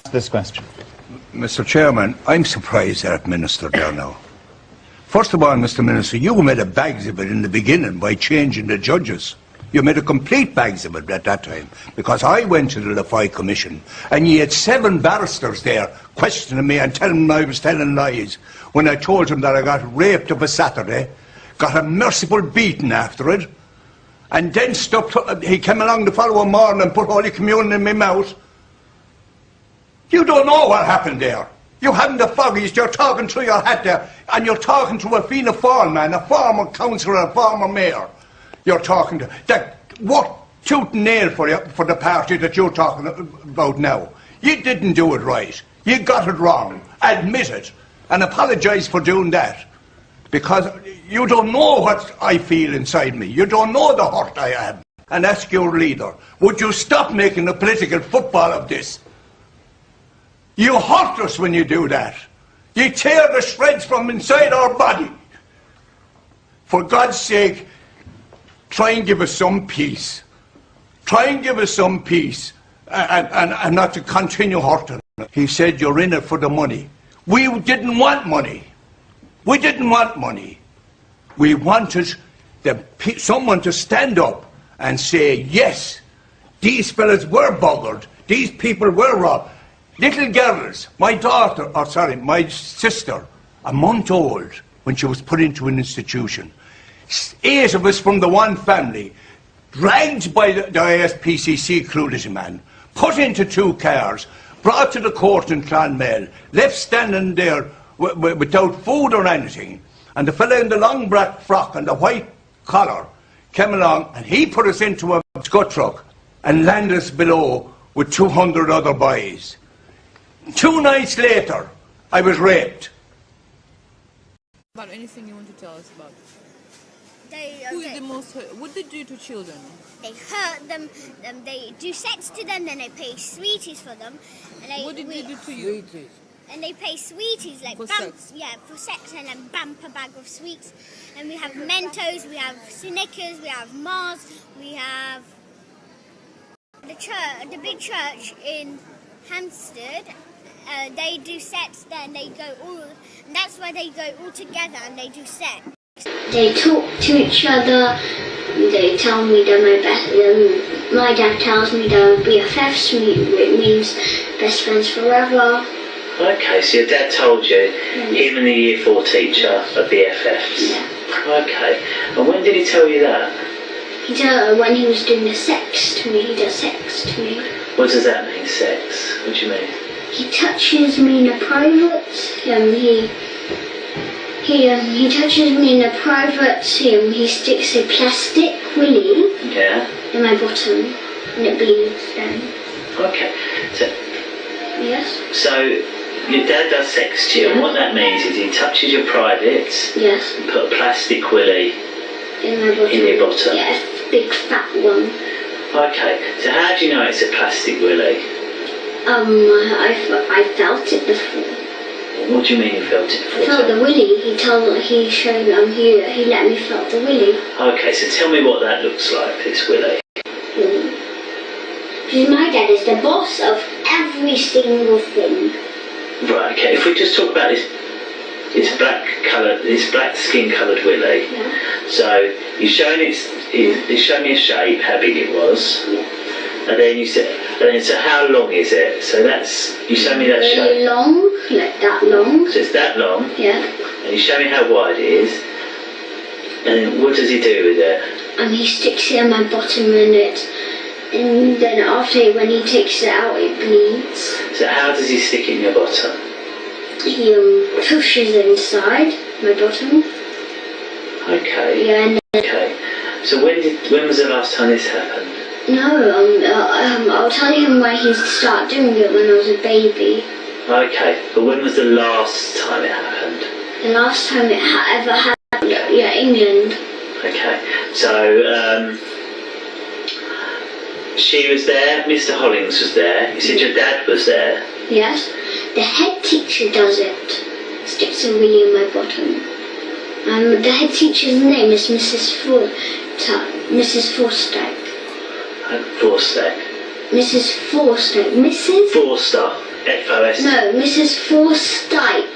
this question. Mr. Chairman, I'm surprised at Minister there now. First of all, Mr. Minister, you made a bags of it in the beginning by changing the judges. You made a complete bags of it at that time, because I went to the Lafay Commission and you had 7 barristers there questioning me and telling me I was telling lies when I told them that I got raped of a Saturday, got a merciful beating after it, and then he came along the following morning and put Holy Communion in my mouth. You don't know what happened there. You haven't the foggies, you're talking through your hat there, and you're talking to a Fianna Fáil man, a former councillor, a former mayor. You're talking to that. What tooth and nail for the party that you're talking about now? You didn't do it right. You got it wrong. Admit it and apologise for doing that, because you don't know what I feel inside me. You don't know the hurt I have. And ask your leader, would you stop making a political football of this? You hurt us when you do that. You tear the shreds from inside our body. For God's sake, try and give us some peace. Try and give us some peace and not to continue hurting. He said, you're in it for the money. We didn't want money. We didn't want money. We wanted someone to stand up and say, yes, these fellas were buggered. These people were robbed. Little girls, my sister, a month old when she was put into an institution. 8 of us from the one family, dragged by the ISPCC clergyman, put into 2 cars, brought to the court in Clonmel, left standing there without food or anything. And the fellow in the long black frock and the white collar came along and he put us into a scud truck and landed us below with 200 other boys. 2 nights later, I was raped. About anything you want to tell us about? Who is the most hurt? What do they do to children? They hurt them, they do sex to them, then they pay sweeties for them. And What did they do to you? Sweeties. And they pay sweeties, like for sex? Yeah, for sex, and then bumper bag of sweets. And we have Mentos, we have Snickers, we have Mars, we have the church, the big church in Hampstead. They do sex, then they go all, and that's why they go all together and they do sex. They talk to each other. They tell me they're my dad tells me they're BFFs. It means best friends forever. Okay, so your dad told you him and the Year 4 teacher are BFFs. Yeah. Okay, and when did he tell you that? When he was doing the sex to me. He does sex to me. What does that mean, sex? What do you mean? He touches me in the private. He touches me in the private. He sticks a plastic willy in my bottom, and it bleeds then. Okay. So, yes. So your dad does sex to you, and what that means is he touches your privates. Yes. And put a plastic willy in my bottom. In your bottom. Yeah, a big fat one. Okay. So how do you know it's a plastic willy? I felt it before. What do you mean you felt it before? I felt the willy. He let me felt the willy. Okay, so tell me what that looks like, this willy. Because my dad is the boss of every single thing. Right, okay, if we just talk about this black skin coloured willy. Yeah. So you showed me a shape, how big it was. Yeah. And then so how long is it? So you show me that shape. Really long, like that long. So it's that long? Yeah. And you show me how wide it is. And then what does he do with it? And he sticks it in my bottom and then after, when he takes it out, it bleeds. So how does he stick it in your bottom? He pushes it inside my bottom. Okay. Yeah. Okay. So when was the last time this happened? No, I'll tell you when he started doing it when I was a baby. Okay, but when was the last time it happened? The last time it ever happened, yeah, England. Okay, so she was there, Mr. Hollings was there, you said your dad was there? Yes, the head teacher does it, sticks a willy in my bottom. The head teacher's name is Mrs. Forstack. Forstack. Mrs. Forstack. Mrs. Forster. first? No, Mrs. Forsyke.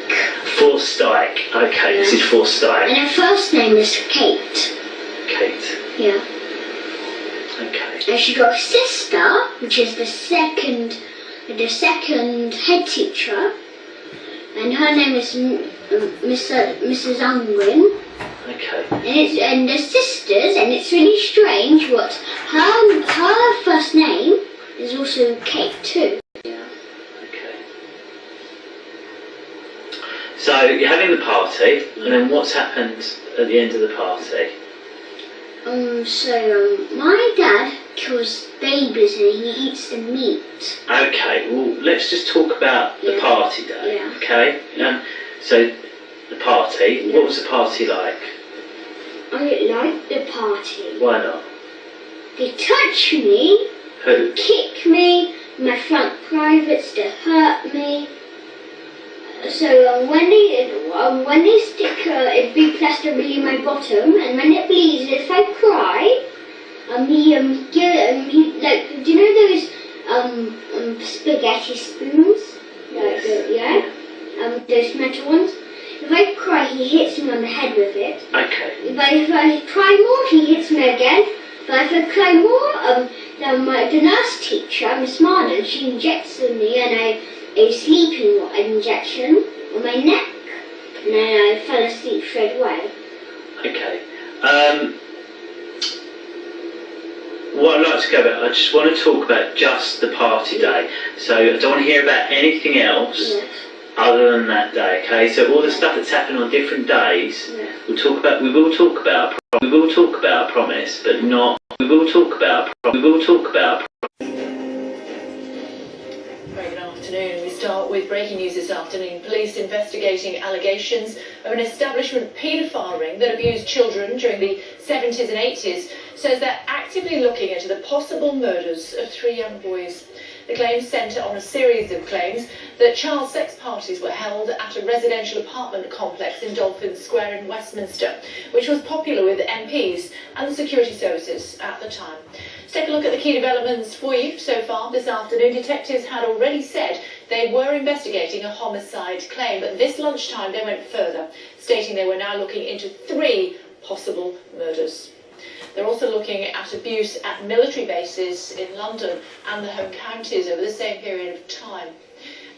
Forsyke. Okay, Yeah. Mrs. Forsyke. And her first name is Kate. Kate. Yeah. Okay. And she got a sister, which is the second head teacher, and her name is Mrs. Unwin. Okay. And they're sisters, and it's really strange what her first name is also Kate too. Okay. So you're having the party, and then what's happened at the end of the party? My dad kills babies and he eats the meat. Okay, well, let's just talk about the party day, Yeah. okay? So, the party, what was the party like? I don't like the party. Why not? They touch me, Who? kick me, my front privates, they hurt me. So when they stick a big plaster in my bottom, and when it bleeds, if I cry, he like, do you know those spaghetti spoons? Like those metal ones. If I cry, he hits me on the head with it. Okay. If I cry more, he hits me again. But if I cry more, the nurse teacher, Miss Marden, she injects me and a sleeping injection on my neck, and then I fell asleep straight away. Okay. What I'd like to go about, I just want to talk about just the party day. So I don't want to hear about anything else other than that day, okay? So all the stuff that's happened on different days, we will talk about, I promise, but not, we will talk about. Very good afternoon. We start with breaking news this afternoon. Police investigating allegations of an establishment paedophile ring that abused children during the 70s and 80s says they're actively looking into the possible murders of 3 young boys. The claims centre on a series of claims that child sex parties were held at a residential apartment complex in Dolphin Square in Westminster, which was popular with MPs and the security services at the time. Let's take a look at the key developments for you so far this afternoon. Detectives had already said they were investigating a homicide claim, but this lunchtime they went further, stating they were now looking into 3 possible murders. They're also looking at abuse at military bases in London and the home counties over the same period of time.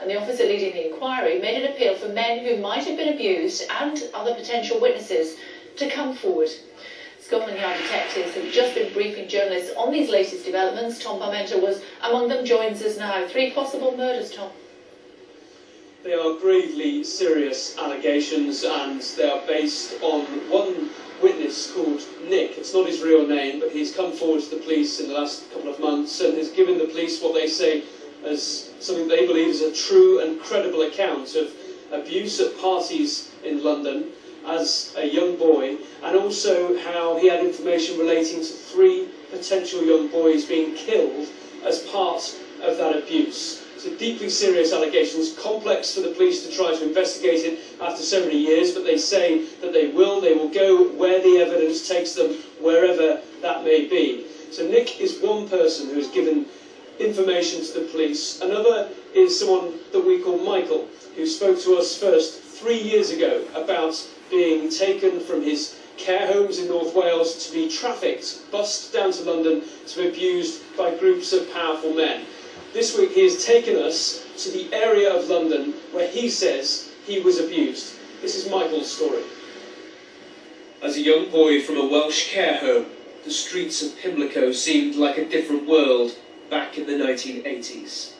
And the officer leading the inquiry made an appeal for men who might have been abused and other potential witnesses to come forward. Scotland Yard detectives have just been briefing journalists on these latest developments. Tom Parmenter was among them, joins us now. 3 possible murders, Tom. They are gravely serious allegations, and they are based on one witness called Nick. It's not his real name, but he's come forward to the police in the last couple of months and has given the police what they say as something they believe is a true and credible account of abuse at parties in London as a young boy, and also how he had information relating to 3 potential young boys being killed as part of that abuse. So deeply serious allegations, complex for the police to try to investigate it after so many years, but they say that they will go where the evidence takes them, wherever that may be. So Nick is one person who has given information to the police. Another is someone that we call Michael, who spoke to us first 3 years ago about being taken from his care homes in North Wales to be trafficked, bussed down to London to be abused by groups of powerful men. This week he has taken us to the area of London where he says he was abused. This is Michael's story. As a young boy from a Welsh care home, the streets of Pimlico seemed like a different world back in the 1980s.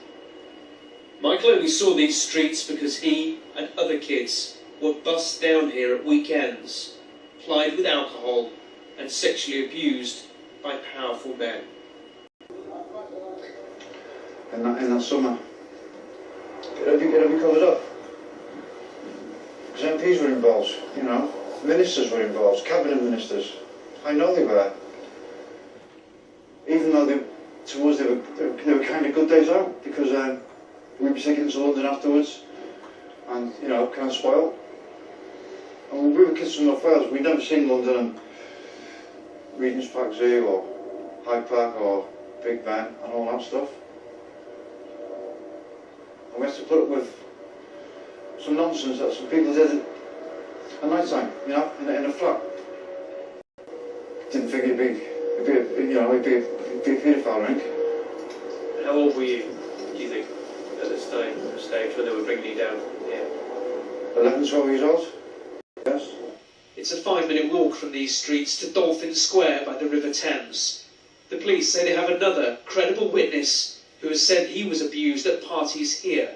Michael only saw these streets because he and other kids were bussed down here at weekends, plied with alcohol and sexually abused by powerful men. In that summer, have you covered up? Because MPs were involved, you know, ministers were involved, cabinet ministers. I know they were. Even though to us they were kind of good days out, because we'd be taking them to London afterwards, and you know, kind of spoiled. And when we were kids from North Wales, we'd never seen London and Regent's Park Zoo or Hyde Park or Big Ben and all that stuff. And we have to put up with some nonsense that some people did at night time, you know, in a flat. Didn't think it'd be a paedophile ring. How old were you, do you think, at this stage when they were bringing you down here? 11, 12 years old, yes. It's a 5-minute walk from these streets to Dolphin Square by the River Thames. The police say they have another credible witness who has said he was abused at parties here.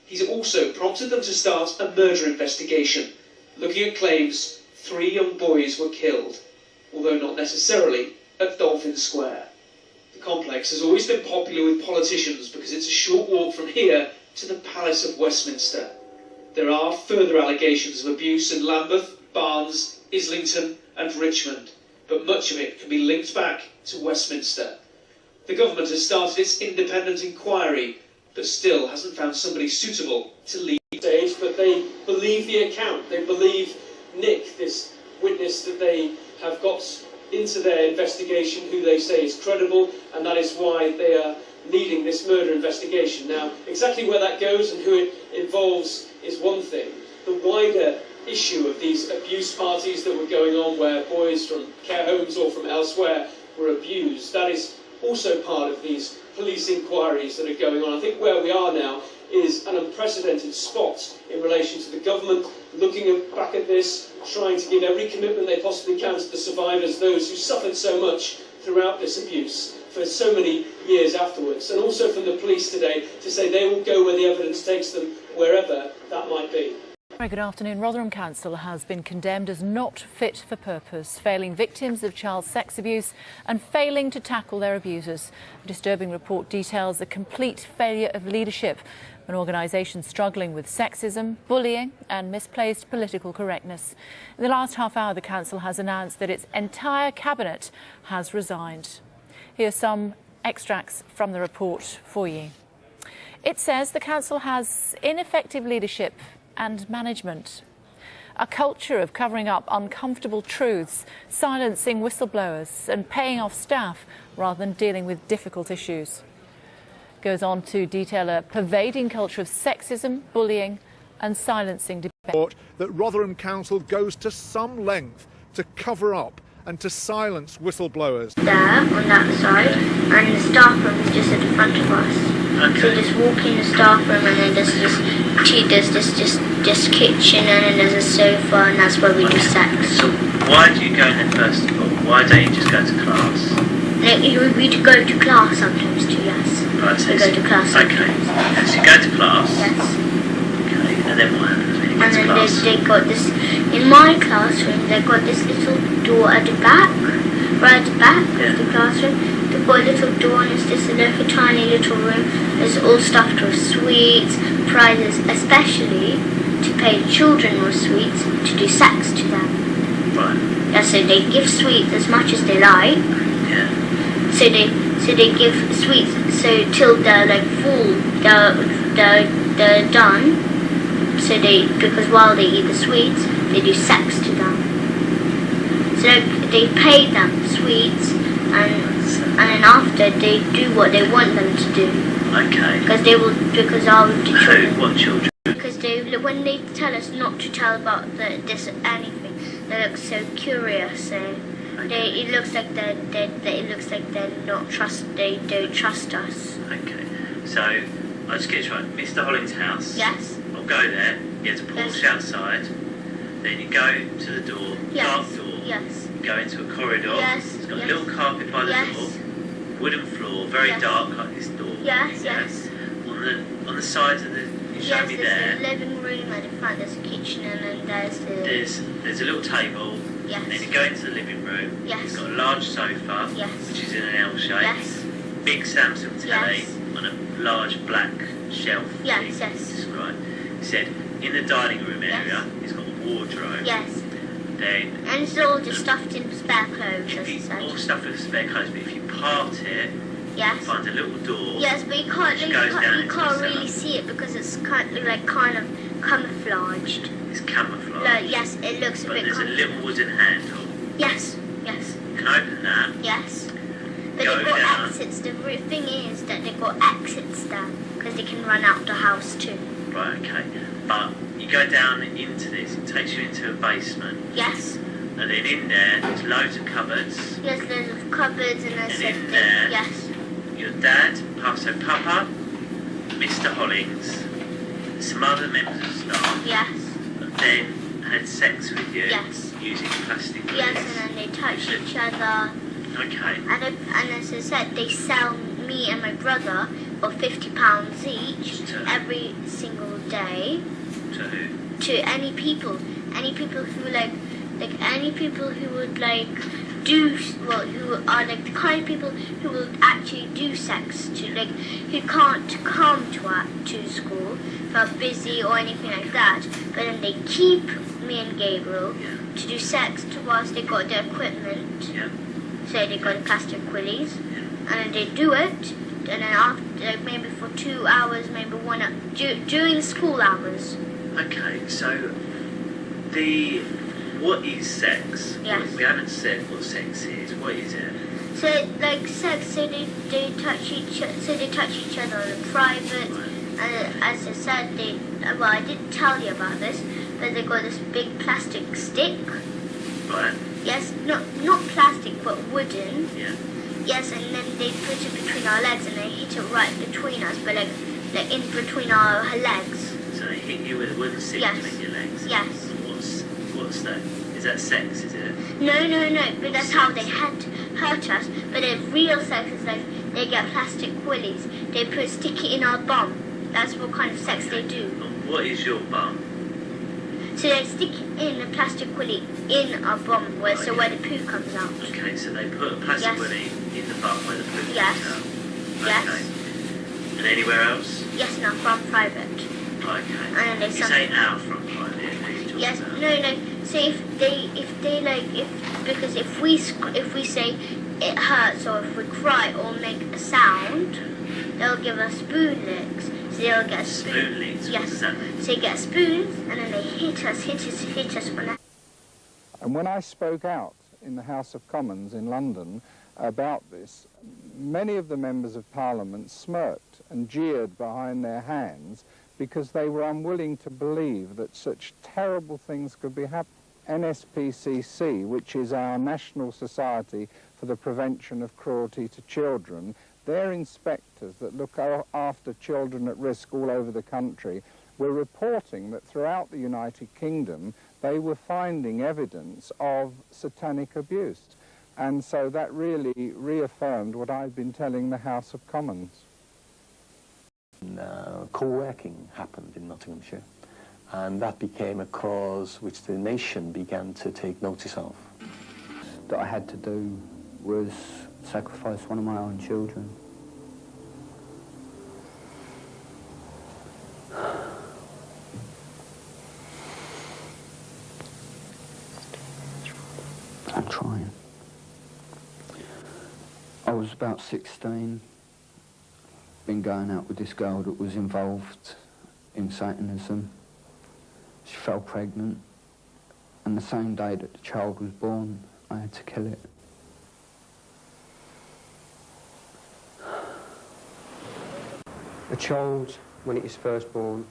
He's also prompted them to start a murder investigation, looking at claims 3 young boys were killed, although not necessarily at Dolphin Square. The complex has always been popular with politicians because it's a short walk from here to the Palace of Westminster. There are further allegations of abuse in Lambeth, Barnes, Islington and Richmond, but much of it can be linked back to Westminster. The government has started its independent inquiry, but still hasn't found somebody suitable to lead the stage, But they believe the account. They believe Nick, this witness that they have got into their investigation, who they say is credible, and that is why they are leading this murder investigation. Now, exactly where that goes and who it involves is one thing. The wider issue of these abuse parties that were going on where boys from care homes or from elsewhere were abused, that is also part of these police inquiries that are going on. I think where we are now is an unprecedented spot in relation to the government looking back at this, trying to give every commitment they possibly can to the survivors, those who suffered so much throughout this abuse for so many years afterwards, and also from the police today to say they will go where the evidence takes them, wherever that might be. Very good afternoon. Rotherham Council has been condemned as not fit for purpose, failing victims of child sex abuse and failing to tackle their abusers. A disturbing report details the complete failure of leadership, an organisation struggling with sexism, bullying and misplaced political correctness. In the last half hour, the council has announced that its entire cabinet has resigned. Here are some extracts from the report for you. It says the council has ineffective leadership and management, a culture of covering up uncomfortable truths, silencing whistleblowers and paying off staff rather than dealing with difficult issues. Goes on to detail a pervading culture of sexism, bullying and silencing debate. That Rotherham Council goes to some length to cover up and to silence whistleblowers. There, on that side, and the staff room is just at the front of us. Okay. So just walk in the staff room and then there's this kitchen and then there's a sofa and that's where we do sex. So why do you go there first of all? Why don't you just go to class? No, we do go to class sometimes too, yes. Right, so we go to class sometimes. Okay, so you go to class? Yes. Okay, and then what happens when you get to class? And then they got this, in my classroom, they got this little door at the back, right at the back of the classroom. They've got a little door and it's just a little tiny little room. It's all stuffed with sweets, prizes, especially to pay children with sweets to do sex to them. Right. Yeah, so they give sweets as much as they like. Yeah. So they give sweets so till they're like full, they're done. So because while they eat the sweets, they do sex to them. So they pay them sweets and then after they do what they want them to do. Okay. Because our children. What children? Because when they tell us not to tell about this anything, they look so curious. So it looks like they don't trust us. Okay. So I'll just get it right. Mr. Holling's house. Yes. I'll go there. You have to push outside. Then you go to the door. Yes. Dark door. Yes. You go into a corridor. Yes. It's got a little carpet by the door. Wooden floor, very dark like this door. Yes. Yes. On the sides of the, you show me there. There's a living room at the front. There's a kitchen and then there's a little table. Yes. And then you go into the living room. Yes. It's got a large sofa. Yes. Which is in an L shape. Yes. Big Samsung telly on a large black shelf. Yes. Yes. Right. He said in the dining room area, it's got a wardrobe. Yes. Then and it's all just stuffed in spare clothes, as I said. All stuffed with spare clothes, but if you part it, yes. you find a little door. Yes, but you can't really see it because it's kind of camouflaged. It's camouflaged. Yes, it looks a bit. But there's a little wooden handle. Yes, yes. You can open that. Yes. But they've got exits. The thing is that they've got exits there. because they can run out the house too. Right, okay. But you go down into this, it takes you into a basement. Yes. And then in there's loads of cupboards. Yes, loads of cupboards and there's And in there, yes. your dad, so Papa, Mr. Hollings, some other members of staff. Yes. Then had sex with you. Yes. Using plastic bags. Yes, and then they touch each other. Okay. And as I said, they sell me and my brother for £50 each every single day. To who? To any people who any people who would like do, well, who are like the kind of people who will actually do sex to, like, who can't come to school if are busy or anything like that, but then they keep me and Gabriel to do sex to whilst they got their equipment. So they got the plastic willies, and then they do it, and then after, like, maybe for 2 hours, maybe 1 hour, during school hours. Okay, so what is sex? Yes. We haven't said what sex is. What is it? So like sex, so they touch each other in private, and as I said, well, I didn't tell you about this, but they got this big plastic stick. Right. Yes, not plastic but wooden. Yeah. Yes, and then they put it between our legs and they hit it right between us, but like in between our legs. So they hit you with a wooden stick between your legs? Yes. What's that? Is that sex, is it? No, but that's how they hurt us. But the real sex is like they get plastic willies, they stick it in our bum. That's what kind of sex they do. What is your bum? So they stick in the plastic willy in our bum, where the poo comes out. Okay, so they put a plastic willy in the bum where the poo comes out. Yes. Okay. And anywhere else? Yes, no, from private. Okay. And then they you say out from private. Yes, no. So if we say it hurts, or if we cry or make a sound, they'll give us spoon licks. So they'll get spoon licks. Yes. What does that mean? So they get spoons, and then they hit us on the. And when I spoke out in the House of Commons in London about this, many of the members of Parliament smirked and jeered behind their hands because they were unwilling to believe that such terrible things could be happening. NSPCC, which is our National Society for the Prevention of Cruelty to Children, their inspectors that look after children at risk all over the country were reporting that throughout the United Kingdom they were finding evidence of satanic abuse. And so that really reaffirmed what I've been telling the House of Commons. Co-working happened in Nottinghamshire, and that became a cause which the nation began to take notice of. That I had to do was sacrifice one of my own children. I'm trying. I was about 16, been going out with this girl that was involved in Satanism. She fell pregnant, and the same day that the child was born, I had to kill it. A child, when it is first born,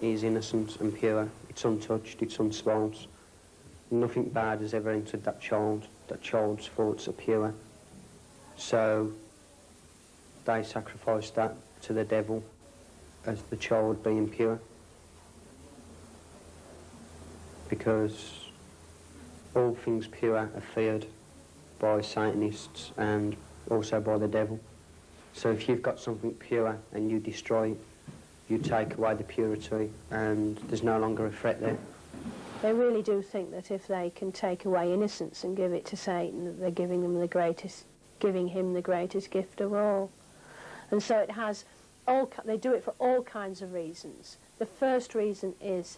is innocent and pure. It's untouched, it's unspoiled. Nothing bad has ever entered that child. That child's thoughts are pure. So they sacrificed that to the devil as the child being pure. Because all things pure are feared by Satanists and also by the devil. So if you've got something pure and you destroy it, you take away the purity and there's no longer a threat there. They really do think that if they can take away innocence and give it to Satan, that they're giving him the greatest gift of all. And so it has they do it for all kinds of reasons. The first reason is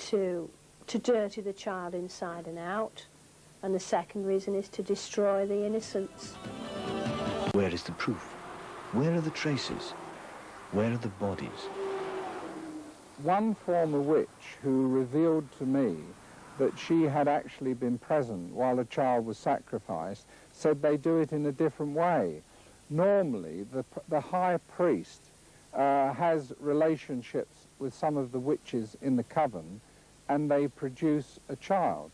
to dirty the child inside and out, and the second reason is to destroy the innocence. Where is the proof? Where are the traces? Where are the bodies? One former witch who revealed to me that she had actually been present while a child was sacrificed said they do it in a different way. Normally, the high priest has relationships with some of the witches in the coven, and they produce a child.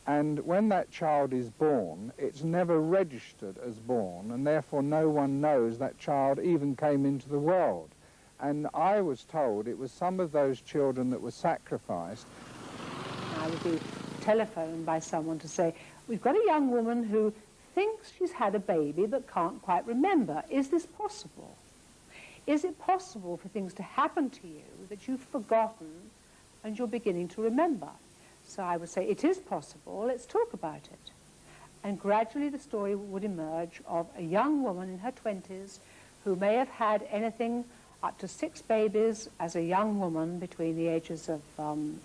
And when that child is born, it's never registered as born, and therefore no one knows that child even came into the world. And I was told it was some of those children that were sacrificed. I would be telephoned by someone to say, we've got a young woman who thinks she's had a baby but can't quite remember. Is this possible? Is it possible for things to happen to you that you've forgotten and you're beginning to remember? So I would say, it is possible, let's talk about it. And gradually the story would emerge of a young woman in her 20s who may have had anything up to 6 babies as a young woman between the ages of,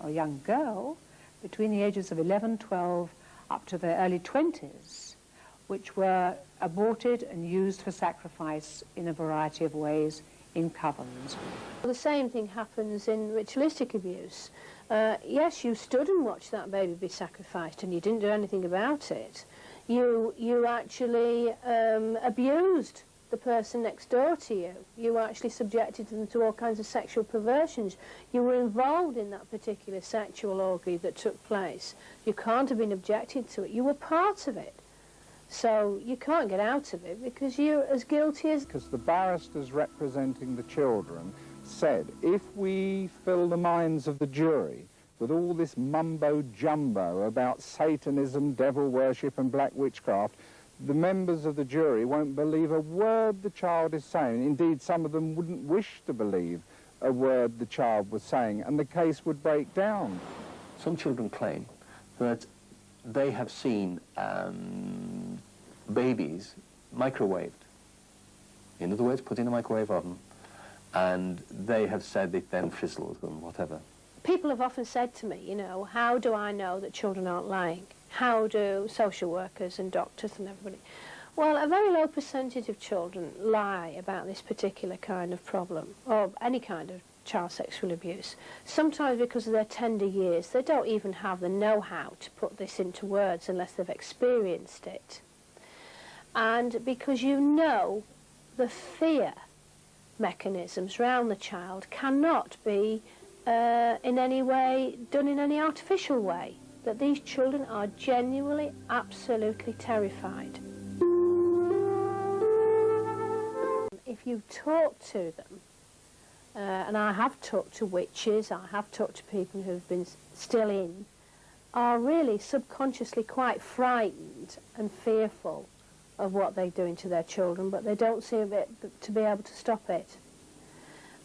a young girl, between the ages of 11, 12, up to their early 20s, which were aborted and used for sacrifice in a variety of ways in covens. The same thing happens in ritualistic abuse. Yes, you stood and watched that baby be sacrificed and you didn't do anything about it. You actually abused the person next door to you. You actually subjected them to all kinds of sexual perversions. You were involved in that particular sexual orgy that took place. You can't have been objected to it. You were part of it. So you can't get out of it because you're as guilty as... Because the barristers representing the children said, if we fill the minds of the jury with all this mumbo-jumbo about Satanism, devil worship and black witchcraft, the members of the jury won't believe a word the child is saying. Indeed, some of them wouldn't wish to believe a word the child was saying, and the case would break down. Some children claim that they have seen babies microwaved. In other words, put in a microwave oven, and they have said it then fizzles and whatever. People have often said to me, you know, how do I know that children aren't lying? How do social workers and doctors and everybody? Well, a very low percentage of children lie about this particular kind of problem, or any kind of child sexual abuse. Sometimes because of their tender years, they don't even have the know-how to put this into words unless they've experienced it. And because you know the fear mechanisms around the child cannot be in any way done in any artificial way, that these children are genuinely, absolutely terrified. If you talk to them, and I have talked to witches, I have talked to people who have been still in, are really subconsciously quite frightened and fearful of what they're doing to their children, but they don't seem to be able to stop it.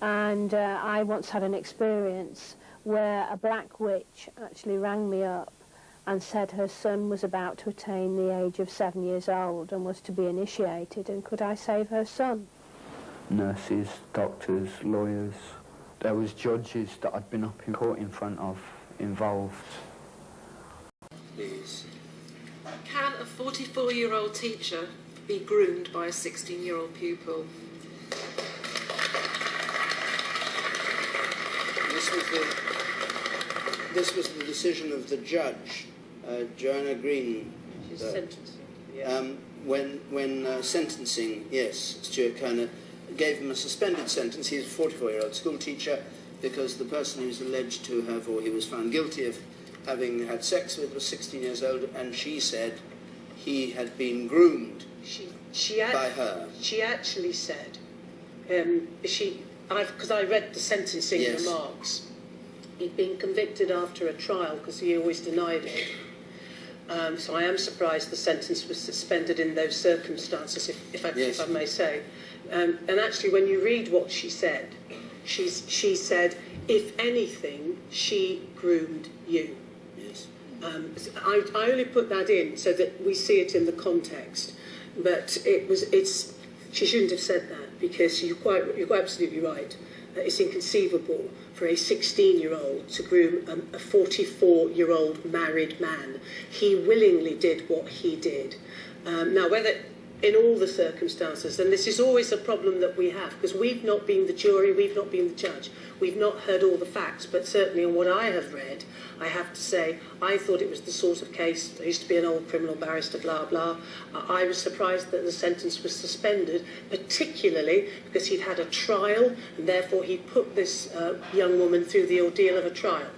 And I once had an experience where a black witch actually rang me up and said her son was about to attain the age of 7 years old and was to be initiated, and could I save her son? Nurses, doctors, lawyers. There was judges that I'd been up in court in front of involved. Please. Can a 44-year-old teacher be groomed by a 16-year-old pupil? This was the decision of the judge, Joanna Green. She's sentenced. When sentencing, yes, Stuart Kerner gave him a suspended sentence. He's a 44-year-old school teacher because the person he was alleged to have, or he was found guilty of having had sex with, was 16 years old, and she said he had been groomed by her. She actually said, because I read the sentencing remarks, he'd been convicted after a trial because he always denied it. So I am surprised the sentence was suspended in those circumstances, if I may say. And actually, when you read what she said, she said, if anything, she groomed you. Yes. I only put that in so that we see it in the context, but she shouldn't have said that, because you're quite absolutely right. It's inconceivable for a 16-year-old to groom a 44-year-old married man. He willingly did what he did. Now, whether in all the circumstances. And this is always a problem that we have, because we've not been the jury, we've not been the judge, we've not heard all the facts, but certainly on what I have read, I have to say, I thought it was the sort of case, there used to be an old criminal barrister, blah, blah. I was surprised that the sentence was suspended, particularly because he'd had a trial, and therefore he'd put this young woman through the ordeal of a trial.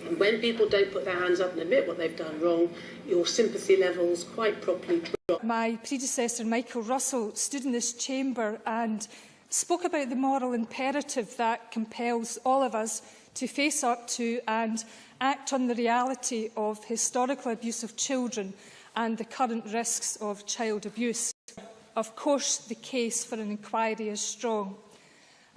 And when people don't put their hands up and admit what they've done wrong, your sympathy levels quite properly drop. My predecessor, Michael Russell, stood in this chamber and spoke about the moral imperative that compels all of us to face up to and act on the reality of historical abuse of children and the current risks of child abuse. Of course, the case for an inquiry is strong.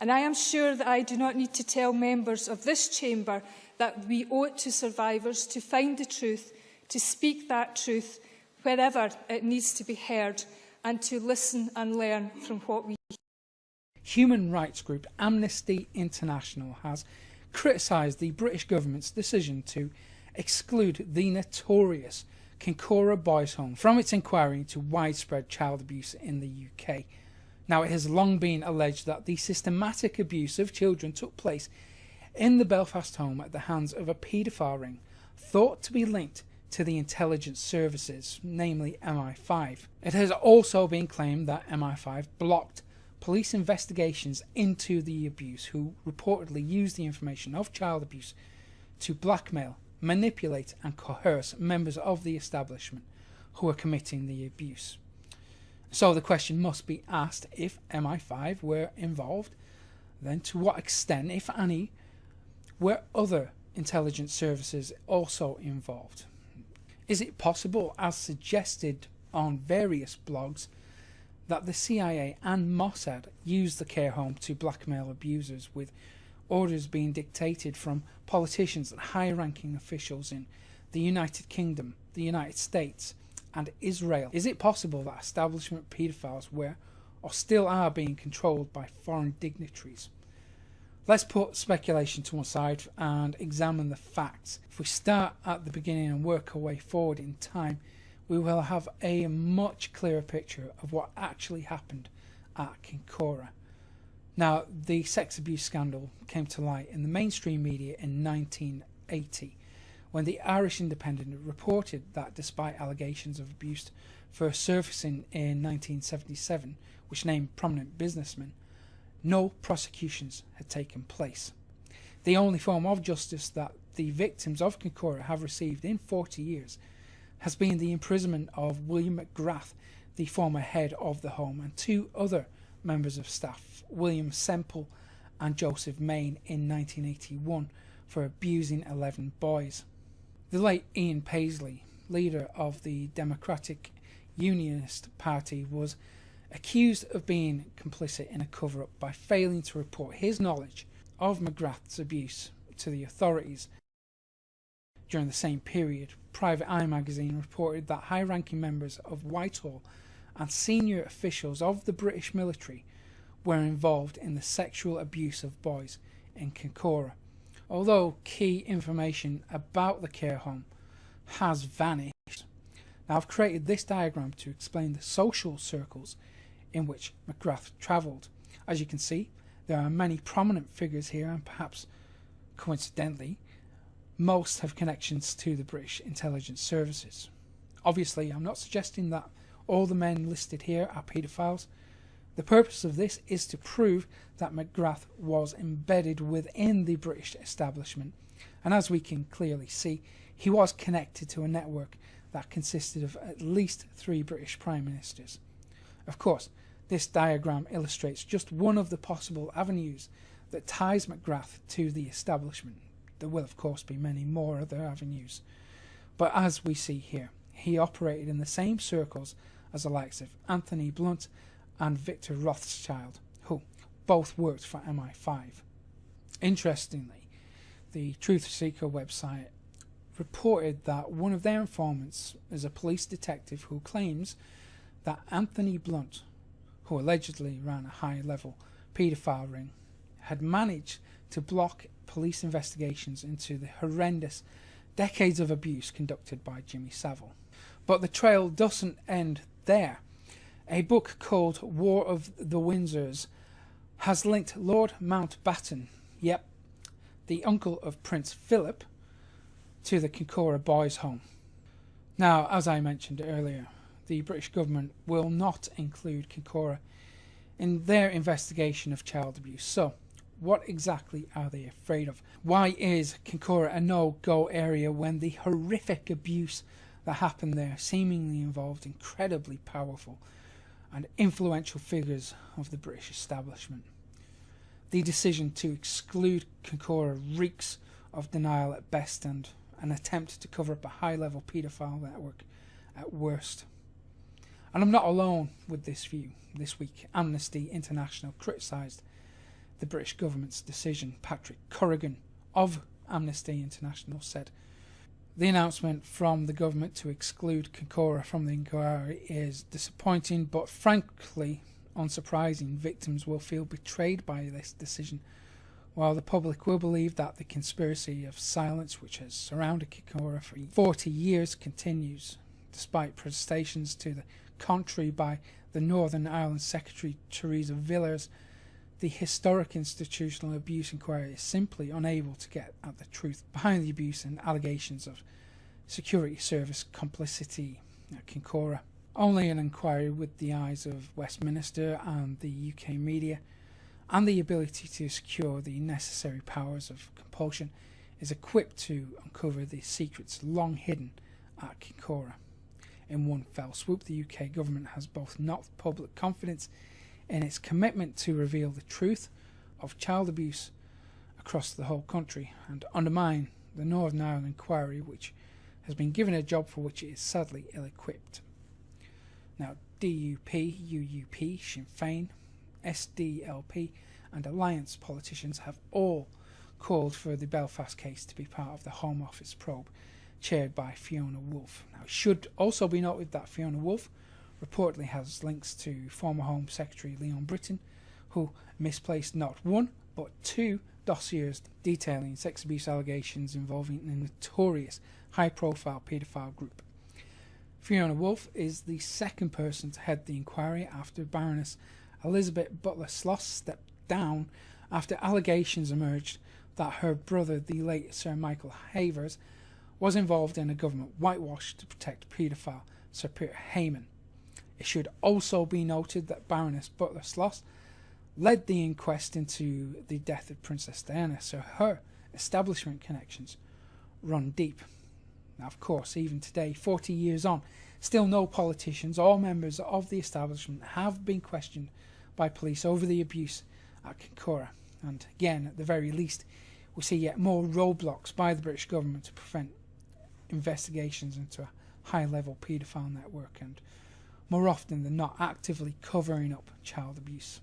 And I am sure that I do not need to tell members of this chamber that we owe it to survivors to find the truth, to speak that truth wherever it needs to be heard, and to listen and learn from what we hear. Human rights group Amnesty International has criticised the British government's decision to exclude the notorious Kincora Boys Home from its inquiry into widespread child abuse in the UK. Now, it has long been alleged that the systematic abuse of children took place in the Belfast home at the hands of a paedophile ring thought to be linked to the intelligence services, namely MI5. It has also been claimed that MI5 blocked police investigations into the abuse, who reportedly used the information of child abuse to blackmail, manipulate and coerce members of the establishment who were committing the abuse. So the question must be asked, if MI5 were involved, then to what extent, if any, were other intelligence services also involved? Is it possible, as suggested on various blogs, that the CIA and Mossad used the care home to blackmail abusers, with orders being dictated from politicians and high-ranking officials in the United Kingdom, the United States and Israel? Is it possible that establishment paedophiles were or still are being controlled by foreign dignitaries? Let's put speculation to one side and examine the facts. If we start at the beginning and work our way forward in time, we will have a much clearer picture of what actually happened at Kincora. Now, the sex abuse scandal came to light in the mainstream media in 1980, when the Irish Independent reported that despite allegations of abuse first surfacing in 1977, which named prominent businessmen, no prosecutions had taken place. The only form of justice that the victims of Kincora have received in 40 years has been the imprisonment of William McGrath, the former head of the home, and two other members of staff, William Semple and Joseph Main, in 1981 for abusing 11 boys. The late Ian Paisley, leader of the Democratic Unionist Party, was accused of being complicit in a cover-up by failing to report his knowledge of McGrath's abuse to the authorities. During the same period, Private Eye magazine reported that high-ranking members of Whitehall and senior officials of the British military were involved in the sexual abuse of boys in Kincora. Although key information about the care home has vanished. Now, I've created this diagram to explain the social circles in which McGrath travelled. As you can see, there are many prominent figures here, and perhaps coincidentally, most have connections to the British intelligence services. Obviously, I'm not suggesting that all the men listed here are paedophiles. The purpose of this is to prove that McGrath was embedded within the British establishment, and as we can clearly see, he was connected to a network that consisted of at least 3 British Prime Ministers. Of course, this diagram illustrates just one of the possible avenues that ties McGrath to the establishment. There will, of course, be many more other avenues. But as we see here, he operated in the same circles as the likes of Anthony Blunt and Victor Rothschild, who both worked for MI5. Interestingly, the Truth Seeker website reported that one of their informants is a police detective who claims that Anthony Blunt, who allegedly ran a high-level paedophile ring, had managed to block police investigations into the horrendous decades of abuse conducted by Jimmy Savile. But the trail doesn't end there. A book called War of the Windsors has linked Lord Mountbatten, yep, the uncle of Prince Philip, to the Kincora Boys' Home. Now, as I mentioned earlier, the British government will not include Kincora in their investigation of child abuse. So, what exactly are they afraid of? Why is Kincora a no-go area when the horrific abuse that happened there seemingly involved incredibly powerful and influential figures of the British establishment? The decision to exclude Kincora reeks of denial at best and an attempt to cover up a high-level paedophile network at worst. And I'm not alone with this view. This week, Amnesty International criticised the British government's decision. Patrick Corrigan of Amnesty International said, "The announcement from the government to exclude Kincora from the inquiry is disappointing, but frankly unsurprising. Victims will feel betrayed by this decision, while the public will believe that the conspiracy of silence which has surrounded Kincora for 40 years continues, despite protestations to the contrary by the Northern Ireland Secretary Theresa Villiers. The historic institutional abuse inquiry is simply unable to get at the truth behind the abuse and allegations of security service complicity at Kincora. Only an inquiry with the eyes of Westminster and the UK media, and the ability to secure the necessary powers of compulsion, is equipped to uncover the secrets long hidden at Kincora. In one fell swoop, the UK government has both knocked public confidence in its commitment to reveal the truth of child abuse across the whole country and undermine the Northern Ireland inquiry, which has been given a job for which it is sadly ill-equipped." Now, DUP, UUP, Sinn Féin, SDLP and Alliance politicians have all called for the Belfast case to be part of the Home Office probe chaired by Fiona Woolf. Now, it should also be noted that Fiona Woolf reportedly has links to former Home Secretary Leon Britton, who misplaced not one but two dossiers detailing sex abuse allegations involving a notorious high-profile paedophile group. Fiona Woolf is the second person to head the inquiry after Baroness Elizabeth Butler-Sloss stepped down after allegations emerged that her brother, the late Sir Michael Havers, was involved in a government whitewash to protect paedophile Sir Peter Heyman. It should also be noted that Baroness Butler-Sloss led the inquest into the death of Princess Diana, so her establishment connections run deep. Now, of course, even today, 40 years on, still no politicians or members of the establishment have been questioned by police over the abuse at Kincora. And again, at the very least, we see yet more roadblocks by the British government to prevent investigations into a high-level paedophile network and, more often than not, actively covering up child abuse.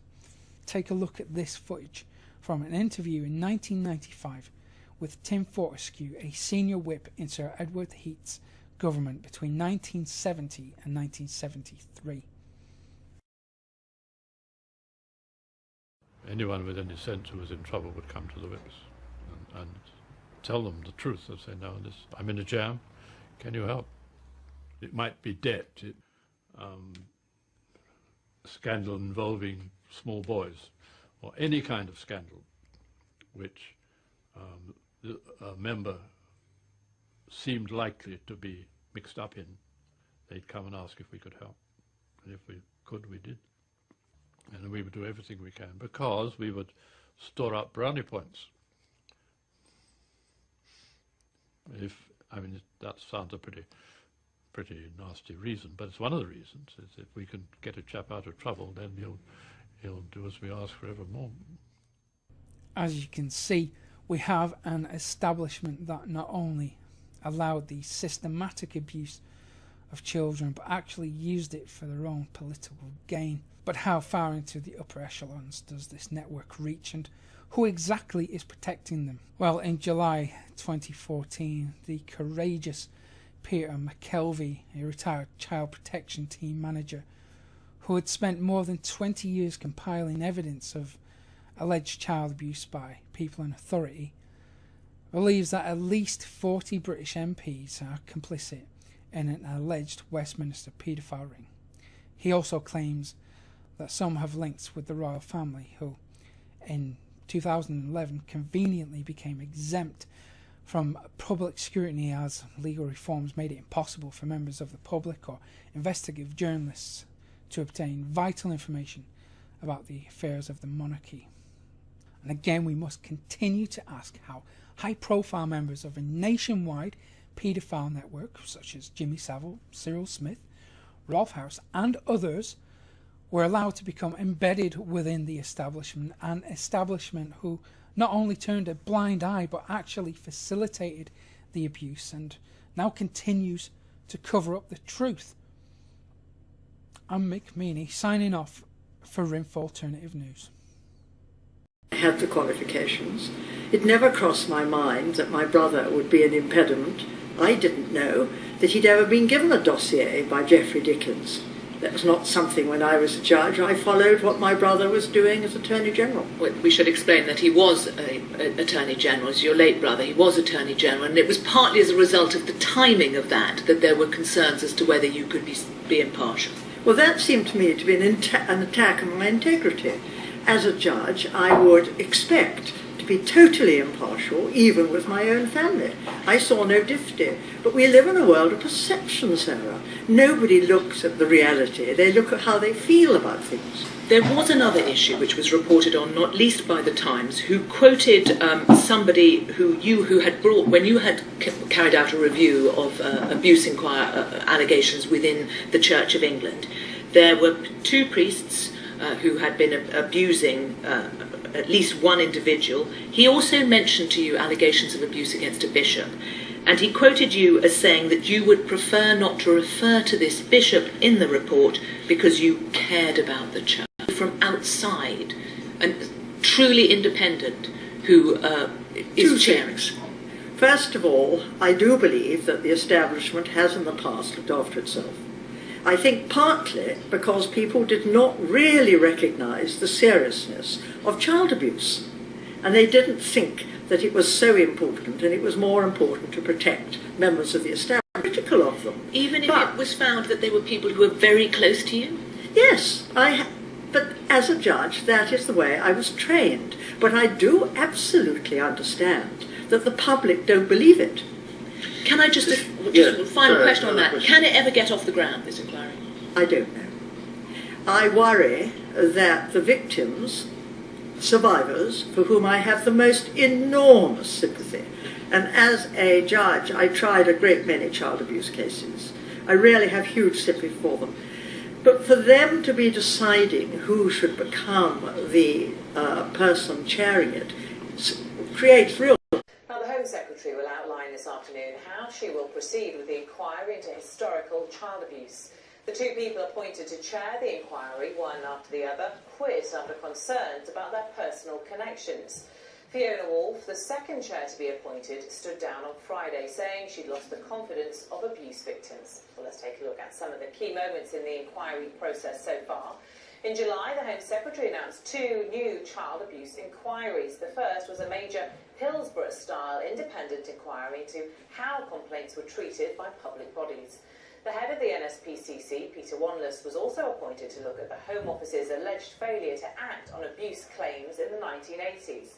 Take a look at this footage from an interview in 1995 with Tim Fortescue, a senior whip in Sir Edward Heath's government between 1970 and 1973. Anyone with any sense who was in trouble would come to the whips and tell them the truth. They'd say, "No, I'm in a jam. Can you help?" It might be debt, scandal involving small boys, or any kind of scandal which a member seemed likely to be mixed up in. They'd come and ask if we could help. And if we could, we did. And we would do everything we can, because we would store up brownie points. That sounds a pretty nasty reason, but it's one of the reasons. Is if we can get a chap out of trouble, then he'll do as we ask forevermore. As you can see, we have an establishment that not only allowed the systematic abuse of children, but actually used it for their own political gain. But how far into the upper echelons does this network reach, and who exactly is protecting them? Well, in July 2014, the courageous Peter McKelvey, a retired child protection team manager who had spent more than 20 years compiling evidence of alleged child abuse by people in authority, believes that at least 40 British MPs are complicit in an alleged Westminster paedophile ring. He also claims that some have links with the royal family, who in 2011 conveniently became exempt from public scrutiny as legal reforms made it impossible for members of the public or investigative journalists to obtain vital information about the affairs of the monarchy. And again, we must continue to ask how high-profile members of a nationwide paedophile network, such as Jimmy Savile, Cyril Smith, Rolf Harris, and others, were allowed to become embedded within the establishment, an establishment who not only turned a blind eye but actually facilitated the abuse and now continues to cover up the truth. I'm Mick Meaney, signing off for Rinf Alternative News. I had the qualifications. It never crossed my mind that my brother would be an impediment. I didn't know that he'd ever been given a dossier by Geoffrey Dickens. That was not something when I was a judge. I followed what my brother was doing as Attorney General. Well, we should explain that he was Attorney General, as your late brother. He was Attorney General, and it was partly as a result of the timing of that there were concerns as to whether you could be impartial. Well, that seemed to me to be an attack on my integrity. As a judge, I would expect to be totally impartial, even with my own family. I saw no difficulty. But we live in a world of perception, Sarah. Nobody looks at the reality. They look at how they feel about things. There was another issue which was reported on, not least by the Times, who quoted somebody who had brought, when you had carried out a review of abuse allegations within the Church of England. There were two priests who had been abusing at least one individual. He also mentioned to you allegations of abuse against a bishop, and he quoted you as saying that you would prefer not to refer to this bishop in the report because you cared about the church. From outside, and truly independent, who is chairing. First of all, I do believe that the establishment has in the past looked after itself. I think partly because people did not really recognise the seriousness of child abuse, and they didn't think that it was so important, and it was more important to protect members of the establishment. Critical of them. Even if it was found that they were people who were very close to you? Yes, but as a judge, that is the way I was trained. But I do absolutely understand that the public don't believe it. Can I just a final question on that? Question. Can it ever get off the ground, this inquiry? I don't know. I worry that the victims, survivors, for whom I have the most enormous sympathy, and as a judge I tried a great many child abuse cases, I really have huge sympathy for them. But for them to be deciding who should become the person chairing it creates real... Now, the Home Secretary will outline this afternoon how she will proceed with the inquiry into historical child abuse. The two people appointed to chair the inquiry, one after the other, quit under concerns about their personal connections. Fiona Wolf, the second chair to be appointed, stood down on Friday, saying she'd lost the confidence of abuse victims. Well, let's take a look at some of the key moments in the inquiry process so far. In July, the Home Secretary announced two new child abuse inquiries. The first was a major Hillsborough-style independent inquiry into how complaints were treated by public bodies. The head of the NSPCC, Peter Wanless, was also appointed to look at the Home Office's alleged failure to act on abuse claims in the 1980s.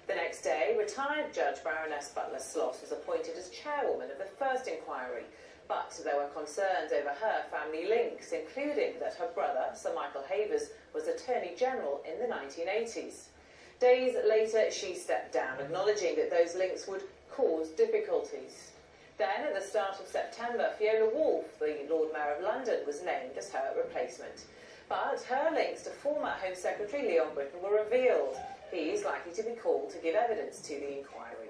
The next day, retired Judge Baroness Butler-Sloss was appointed as chairwoman of the first inquiry, but there were concerns over her family links, including that her brother, Sir Michael Havers, was Attorney General in the 1980s. Days later, she stepped down, acknowledging that those links would cause difficulties. Then, at the start of September, Fiona Wolf, the Lord Mayor of London, was named as her replacement. But her links to former Home Secretary Leon Britton were revealed. He is likely to be called to give evidence to the inquiry.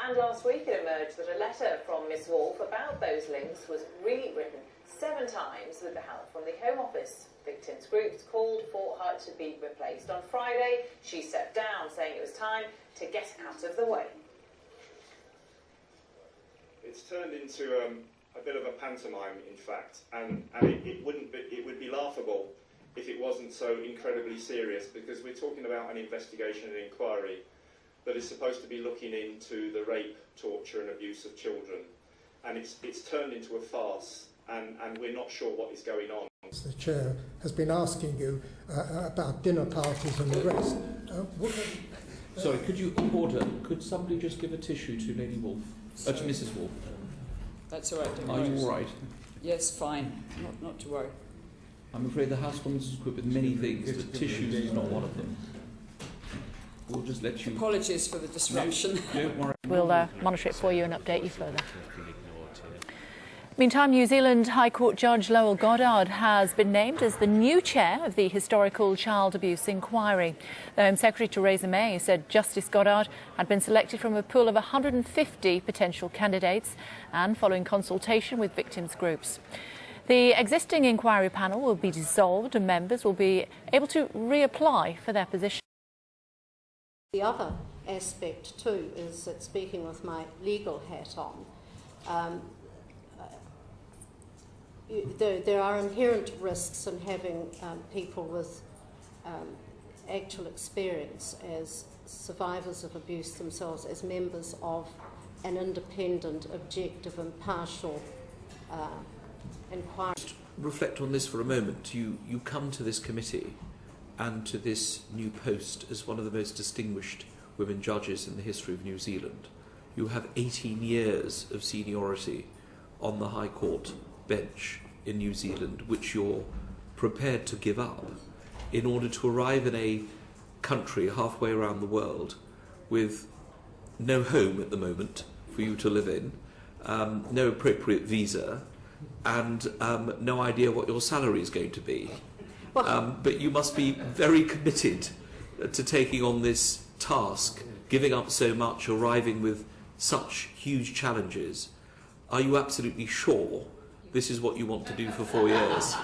And last week it emerged that a letter from Miss Wolf about those links was rewritten 7 times with the help from the Home Office. Victims' groups called for her to be replaced. On Friday, she stepped down, saying it was time to get out of the way. It's turned into a bit of a pantomime, in fact, and it would be laughable if it wasn't so incredibly serious, because we're talking about an investigation and inquiry that is supposed to be looking into the rape, torture and abuse of children, and it's turned into a farce, and we're not sure what is going on. The Chair has been asking you about dinner parties and the rest. Sorry, could somebody just give a tissue to Lady Wolfe? To Mrs. Wolfe? That's all right, don't Are worry. you all right? Yes, fine. Not to worry. I'm afraid the House Commons is equipped with many things, but tissues is not one of them. We'll just let you... Apologies for the disruption. No, don't worry. We'll monitor it for you and update you further. Meantime, New Zealand High Court Judge Lowell Goddard has been named as the new chair of the historical child abuse inquiry. The Home Secretary Theresa May said Justice Goddard had been selected from a pool of 150 potential candidates and following consultation with victims' groups. The existing inquiry panel will be dissolved and members will be able to reapply for their position. The other aspect too is that, speaking with my legal hat on, there are inherent risks in having people with actual experience as survivors of abuse themselves, as members of an independent, objective, impartial inquiry. Reflect on this for a moment. You come to this committee and to this new post as one of the most distinguished women judges in the history of New Zealand. You have 18 years of seniority on the High Court bench in New Zealand, which you're prepared to give up in order to arrive in a country halfway around the world with no home at the moment for you to live in, no appropriate visa, and no idea what your salary is going to be. But you must be very committed to taking on this task, giving up so much, arriving with such huge challenges. Are you absolutely sure this is what you want to do for 4 years?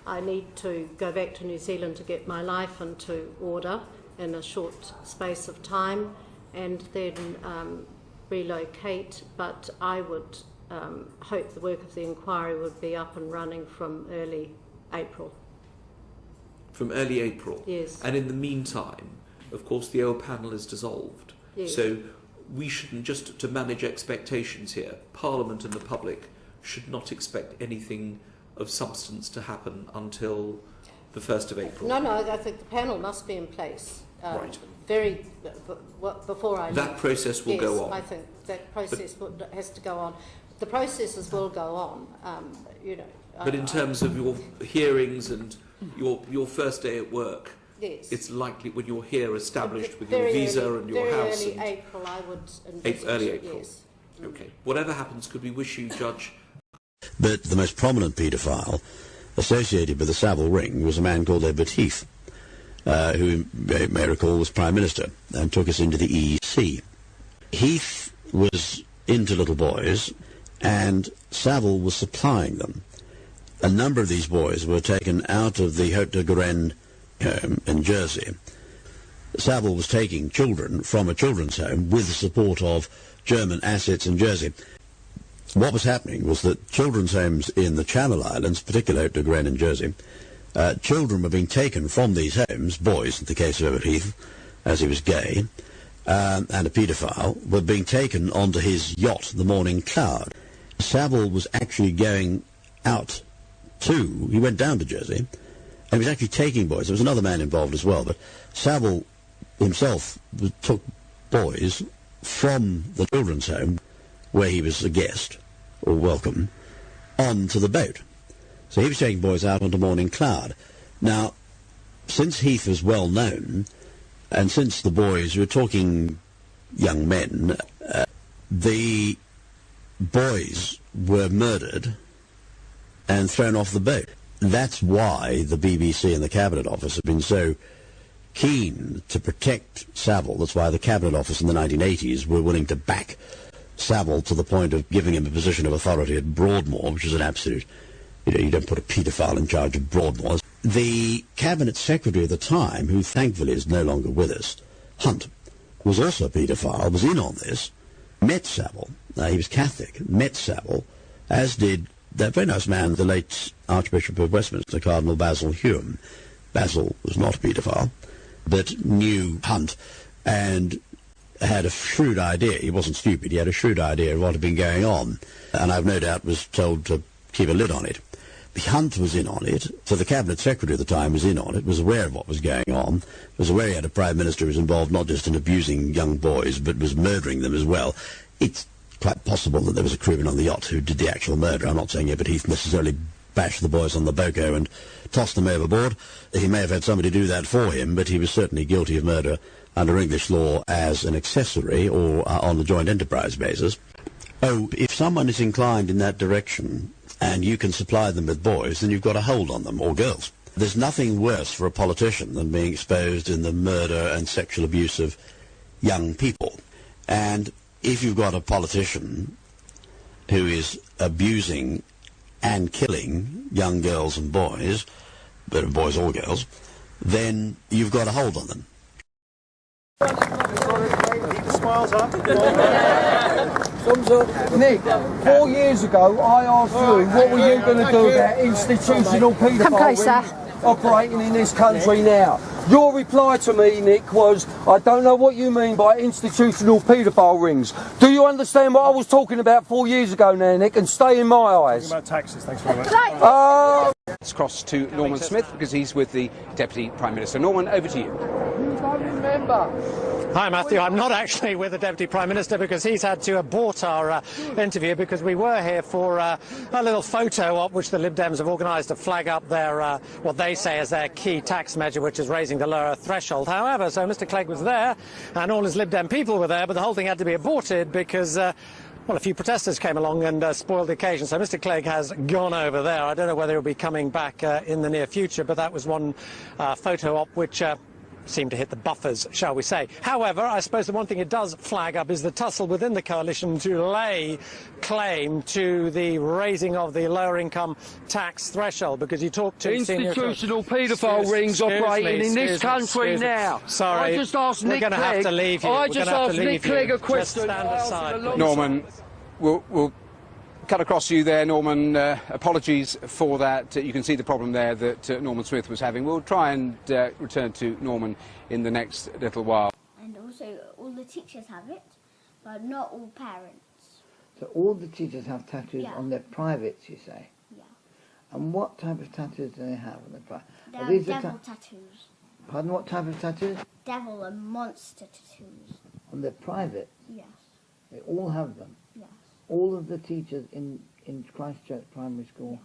I need to go back to New Zealand to get my life into order in a short space of time and then relocate, but I would hope the work of the inquiry would be up and running from early April. From early April? Yes. And in the meantime, of course, the old panel is dissolved. Yes. So we shouldn't, just to manage expectations here, Parliament and the public should not expect anything of substance to happen until the 1st of April. No, I think the panel must be in place. Right. Before I leave. That process will go on. I think that process has to go on. The processes will go on, But in terms of your hearings and your first day at work, yes, it's likely when you're here established with your visa and your house. Very early April, I would envisage. Early April. Yes. Okay. Whatever happens, could we wish you, Judge? But the most prominent paedophile associated with the Savile ring was a man called Edward Heath, who you may recall was Prime Minister and took us into the EEC. Heath was into little boys and Savile was supplying them. A number of these boys were taken out of the Haute de Garenne home in Jersey. Savile was taking children from a children's home with the support of German assets in Jersey. What was happening was that children's homes in the Channel Islands, particularly Haute de Garenne in Jersey, children were being taken from these homes, boys in the case of Edward Heath, as he was gay, and a paedophile, were being taken onto his yacht, the Morning Cloud. Savile was actually going out he went down to Jersey, and he was actually taking boys. There was another man involved as well, but Savile himself took boys from the children's home, where he was a guest, or welcome, onto the boat. So he was taking boys out onto Morning Cloud. Now, since Heath was well known, and since the boys were talking young men, the boys were murdered and thrown off the boat. That's why the BBC and the Cabinet Office have been so keen to protect Savile. That's why the Cabinet Office in the 1980s were willing to back Savile to the point of giving him a position of authority at Broadmoor, which is an absolute, you don't put a paedophile in charge of Broadmoor. The Cabinet Secretary at the time, who thankfully is no longer with us, Hunt, was also a paedophile, was in on this, met Savile. He was Catholic, met Savile, as did that very nice man, the late Archbishop of Westminster, Cardinal Basil Hume. Basil was not a paedophile, but knew Hunt and had a shrewd idea. He wasn't stupid. He had a shrewd idea of what had been going on, and I've no doubt was told to keep a lid on it. Hunt was in on it, so the Cabinet Secretary at the time was in on it, was aware of what was going on, was aware he had a Prime Minister who was involved not just in abusing young boys, but was murdering them as well. It's quite possible that there was a crewman on the yacht who did the actual murder. I'm not saying Ebert Heath necessarily bashed the boys on the boko and tossed them overboard. He may have had somebody do that for him, but he was certainly guilty of murder under English law as an accessory or on the joint enterprise basis. Oh, if someone is inclined in that direction and you can supply them with boys, then you've got a hold on them, or girls. There's nothing worse for a politician than being exposed in the murder and sexual abuse of young people. And if you've got a politician who is abusing and killing young girls and boys, but boys or girls, then you've got a hold on them. Keep the smiles up. Nick, 4 years ago I asked you what were you going to do about institutional paedophile operating in this country now. Your reply to me, Nick, was, I don't know what you mean by institutional paedophile rings. Do you understand what I was talking about 4 years ago now, Nick, and stay in my eyes? Talking about taxes, thanks very much. Let's cross to Norman Smith because he's with the Deputy Prime Minister. Norman, over to you. You don't remember. Hi Matthew, I'm not actually with the Deputy Prime Minister because he's had to abort our interview because we were here for a little photo op which the Lib Dems have organised to flag up their, what they say is their key tax measure, which is raising the lower threshold. However, so Mr Clegg was there and all his Lib Dem people were there, but the whole thing had to be aborted because well, a few protesters came along and spoiled the occasion. So Mr Clegg has gone over there. I don't know whether he'll be coming back in the near future, but that was one photo op which seemed to hit the buffers, shall we say. However, I suppose the one thing it does flag up is the tussle within the coalition to lay claim to the raising of the lower income tax threshold, because you talk to institutional paedophile rings operating in this country now. Sorry, I just asked Nick Clegg. We're going to have to leave you. I just asked Nick Clegg a question. Just stand aside. Norman, we'll cut across you there, Norman. Apologies for that. You can see the problem there that Norman Smith was having. We'll try and return to Norman in the next little while. And also all the teachers have it, but not all parents. So all the teachers have tattoos Yeah. on their privates, you say? Yeah. And what type of tattoos do they have on their private? They have devil tattoos. Pardon, what type of tattoos? Devil and monster tattoos. On their private? Yes. They all have them? Yes. All of the teachers in Christchurch Primary School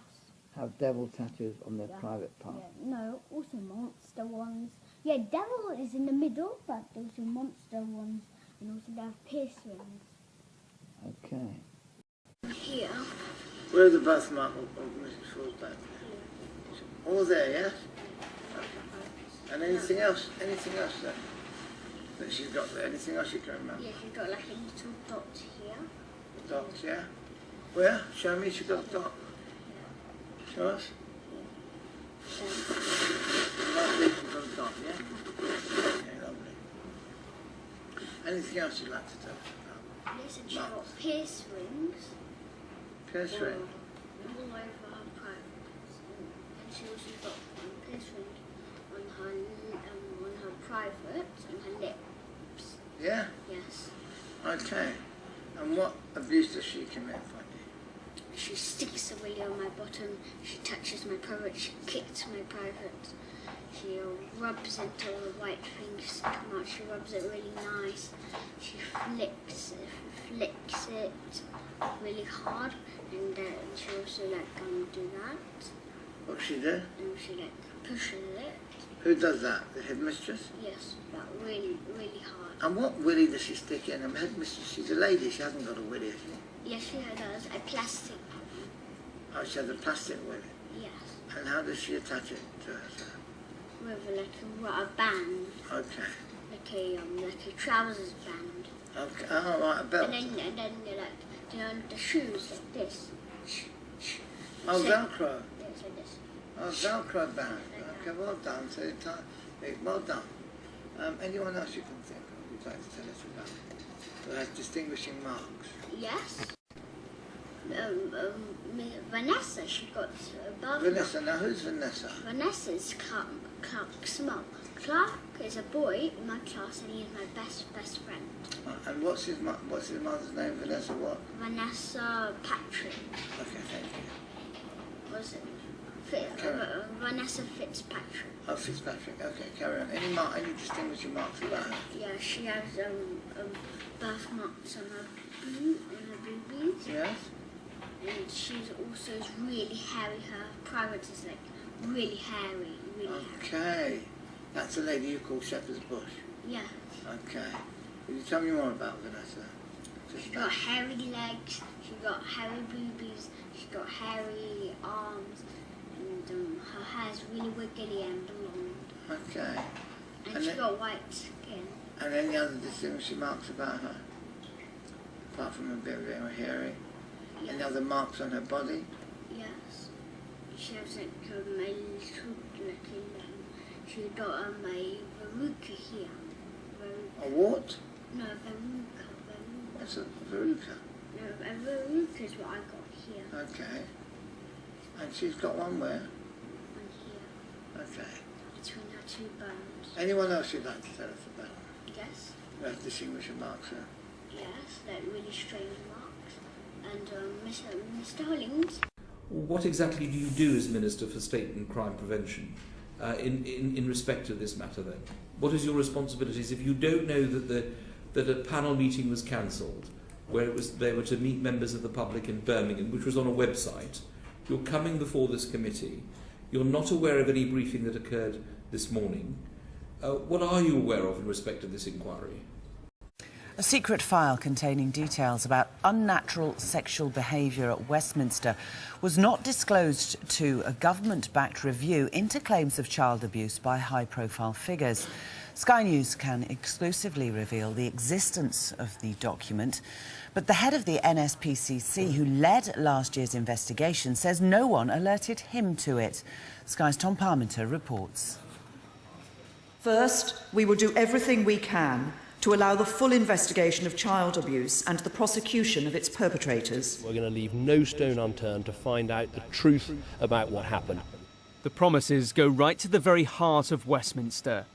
have devil tattoos on their private part? Yeah. No, also monster ones. Yeah, devil is in the middle, but also monster ones, and also they have piercings. Okay. Here. Where's the birthmark of Mrs. Ford's? All there, yes? And anything else? Anything else that she's got there? Anything else you can remember? Yeah, she's got like a little dot here. Dots, yeah? Where? Show me she's got a dot. Show us. Lovely, she's got a dot, yeah? Okay, lovely. Anything else you'd like to tell us about? Yes, and she's got pierce rings. Pierce ring? All over her privates. And she also got pierce ring on her privates and her lips. Yeah? Yes. Okay. And what abuse does she commit, Fanny? She sticks a willy on my bottom, she touches my private, she kicks my private, she rubs into all the white things come out, she rubs it really nice, she flicks it really hard, and she also do that. What she do? And she pushes it. Who does that? The headmistress? Yes, but really, really hard. And what willy does she stick in? The headmistress, she's a lady, she hasn't got a willy, has she? Yes, she does. A plastic one. Oh, she has a plastic willy? Yes. And how does she attach it to herself? With a rubber band. Okay. Like a trousers band. Okay. Oh, right, a belt. And then the shoes like this. Oh, Velcro. Yes, like this. Oh, Velcro band. Okay, well done. So, well done. Anyone else you can think of you'd like to tell us about who has distinguishing marks? Yes. Vanessa, she got above. Vanessa, now who's Vanessa? Vanessa's Clark's mum. Clark is a boy in my class and he is my best friend. And what's his mother's name? Vanessa what? Vanessa Patrick. Okay, thank you. Was it? Vanessa Fitzpatrick. Oh, Fitzpatrick. Okay, carry on. Any distinguishing marks about her? Yeah, she has birthmarks on her boobies. Yes. And she's also really hairy. Her private is like really hairy. Okay. That's the lady you call Shepherd's Bush? Yeah. Okay. Will you tell me more about Vanessa? She's got hairy legs, she's got hairy boobies, she's got hairy arms, and her hair's really wiggly and blonde. Okay. And she's got white skin. And any other distinguishing marks about her? Apart from a bit very hairy? Yeah. Any other marks on her body? Yes. She has like a little she's got a verruca here. A what? No, verruca. What's a verruca? No, a verruca is what I got here. Okay. And she's got one where? On here. Okay. Between her two bones. Anyone else you'd like to tell us about? Yes. Who has distinguishing marks, huh? Yes, like really strange marks. And Mr. Hollings. What exactly do you do as Minister for State and Crime Prevention in respect of this matter then? What is your responsibilities if you don't know that a panel meeting was cancelled where they were to meet members of the public in Birmingham, which was on a website? You're coming before this committee. You're not aware of any briefing that occurred this morning. What are you aware of in respect of this inquiry? A secret file containing details about unnatural sexual behaviour at Westminster was not disclosed to a government-backed review into claims of child abuse by high-profile figures. Sky News can exclusively reveal the existence of the document, but the head of the NSPCC, who led last year's investigation, says no one alerted him to it. Sky's Tom Parmenter reports. First, we will do everything we can to allow the full investigation of child abuse and the prosecution of its perpetrators. We're going to leave no stone unturned to find out the truth about what happened. The promises go right to the very heart of Westminster.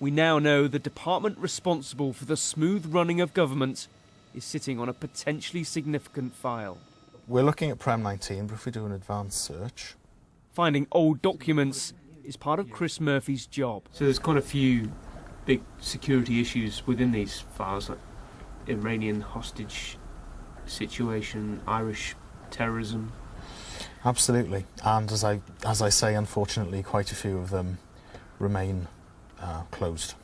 We now know the department responsible for the smooth running of government is sitting on a potentially significant file. We're looking at Prem 19, but if we do an advanced search... Finding old documents is part of Chris Murphy's job. So there's quite a few big security issues within these files, like Iranian hostage situation, Irish terrorism. Absolutely, and as I say, unfortunately, quite a few of them remain closed.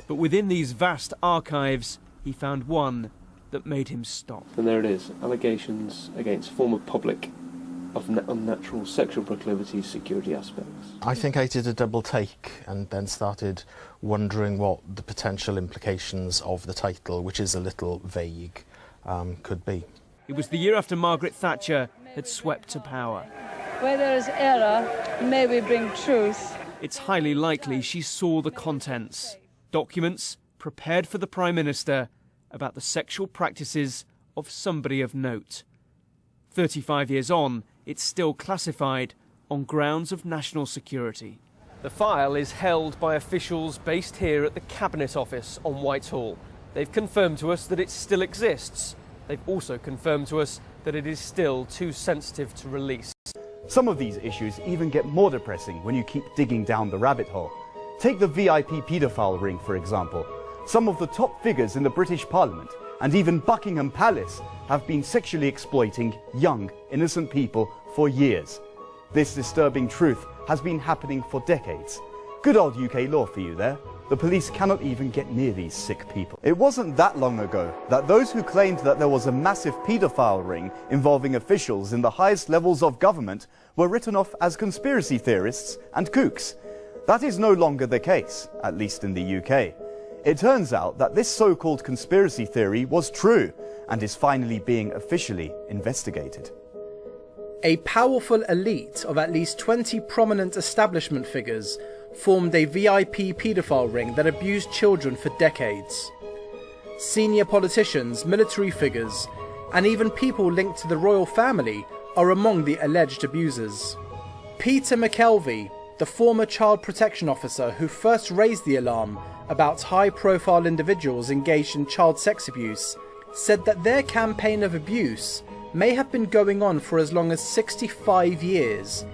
But within these vast archives, he found one that made him stop. And there it is, allegations against former public of unnatural sexual proclivities, security aspects. I think I did a double take and then started wondering what the potential implications of the title, which is a little vague, could be. It was the year after Margaret Thatcher had swept to power. Where there is error, may we bring truth. It's highly likely she saw the contents. Documents prepared for the Prime Minister about the sexual practices of somebody of note. 35 years on, it's still classified on grounds of national security. The file is held by officials based here at the Cabinet Office on Whitehall. They've confirmed to us that it still exists. They've also confirmed to us that it is still too sensitive to release. Some of these issues even get more depressing when you keep digging down the rabbit hole. Take the VIP paedophile ring, for example. Some of the top figures in the British Parliament and even Buckingham Palace have been sexually exploiting young, innocent people for years. This disturbing truth has been happening for decades. Good old UK law for you there. The police cannot even get near these sick people. It wasn't that long ago that those who claimed that there was a massive paedophile ring involving officials in the highest levels of government were written off as conspiracy theorists and kooks. That is no longer the case, at least in the UK. It turns out that this so-called conspiracy theory was true and is finally being officially investigated. A powerful elite of at least 20 prominent establishment figures formed a VIP paedophile ring that abused children for decades. Senior politicians, military figures, and even people linked to the royal family are among the alleged abusers. Peter McKelvey, the former child protection officer who first raised the alarm about high-profile individuals engaged in child sex abuse, said that their campaign of abuse may have been going on for as long as 65 years.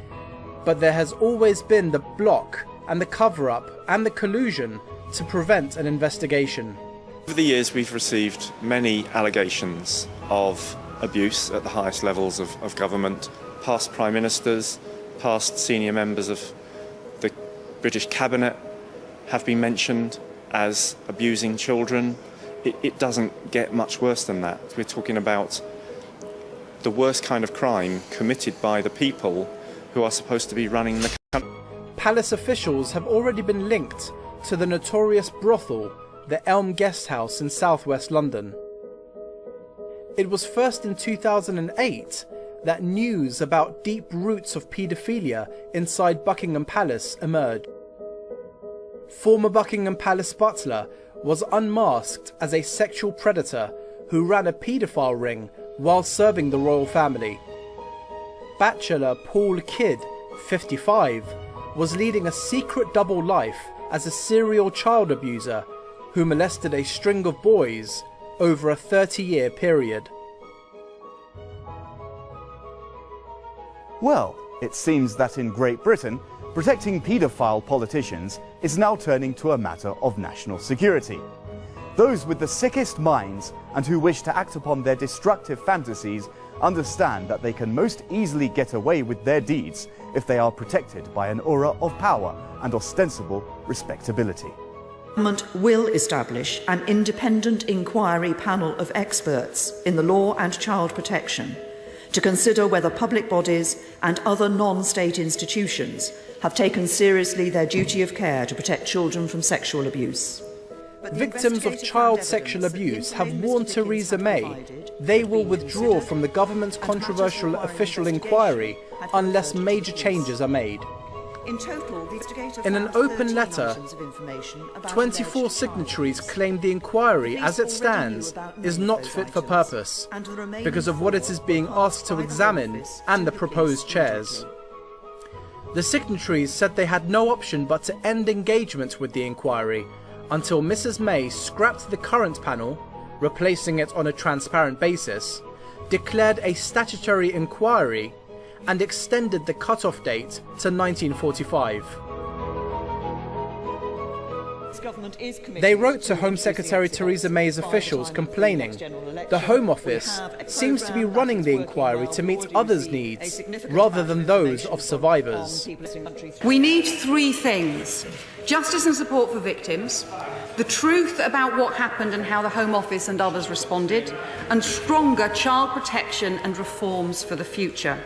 but there has always been the block and the cover-up and the collusion to prevent an investigation. Over the years we've received many allegations of abuse at the highest levels of government. Past Prime Ministers, past senior members of the British Cabinet have been mentioned as abusing children. It doesn't get much worse than that. We're talking about the worst kind of crime committed by the people who are supposed to be running the country. Palace officials have already been linked to the notorious brothel, the Elm Guest House in southwest London. It was first in 2008 that news about deep roots of paedophilia inside Buckingham Palace emerged. Former Buckingham Palace butler was unmasked as a sexual predator who ran a paedophile ring while serving the royal family. Bachelor Paul Kidd, 55, was leading a secret double life as a serial child abuser who molested a string of boys over a 30-year period. Well, it seems that in Great Britain, protecting paedophile politicians is now turning to a matter of national security. Those with the sickest minds and who wish to act upon their destructive fantasies understand that they can most easily get away with their deeds if they are protected by an aura of power and ostensible respectability. Government will establish an independent inquiry panel of experts in the law and child protection to consider whether public bodies and other non-state institutions have taken seriously their duty of care to protect children from sexual abuse. Victims of child sexual abuse have warned Theresa May they will withdraw from the government's controversial official inquiry unless major changes are made. In an open letter, 24 signatories claimed the inquiry, as it stands, is not fit for purpose because of what it is being asked to examine and the proposed chairs. The signatories said they had no option but to end engagement with the inquiry until Mrs May scrapped the current panel, replacing it on a transparent basis, declared a statutory inquiry and extended the cut-off date to 1945. They wrote to Home Secretary Theresa May's officials complaining the Home Office seems to be running the inquiry to meet others' needs rather than those of survivors. We need three things: justice and support for victims, the truth about what happened and how the Home Office and others responded, and stronger child protection and reforms for the future.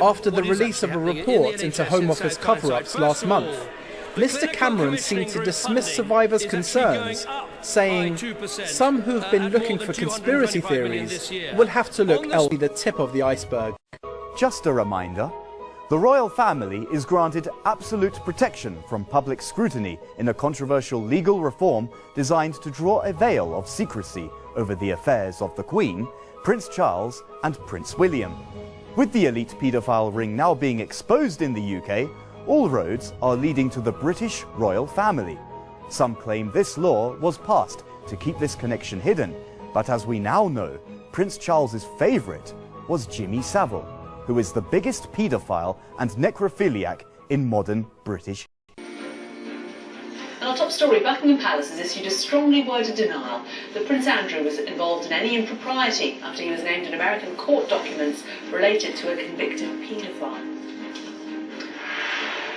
After the release of a report into Home Office cover-ups last month, Mr Cameron seemed to dismiss survivors' concerns, saying some who've been looking for conspiracy theories will have to look at the tip of the iceberg. Just a reminder, the royal family is granted absolute protection from public scrutiny in a controversial legal reform designed to draw a veil of secrecy over the affairs of the Queen, Prince Charles and Prince William. With the elite paedophile ring now being exposed in the UK, all roads are leading to the British royal family. Some claim this law was passed to keep this connection hidden, but as we now know, Prince Charles's favourite was Jimmy Savile, who is the biggest paedophile and necrophiliac in modern British. And our top story, Buckingham Palace has issued a strongly worded denial that Prince Andrew was involved in any impropriety after he was named in American court documents related to a convicted paedophile.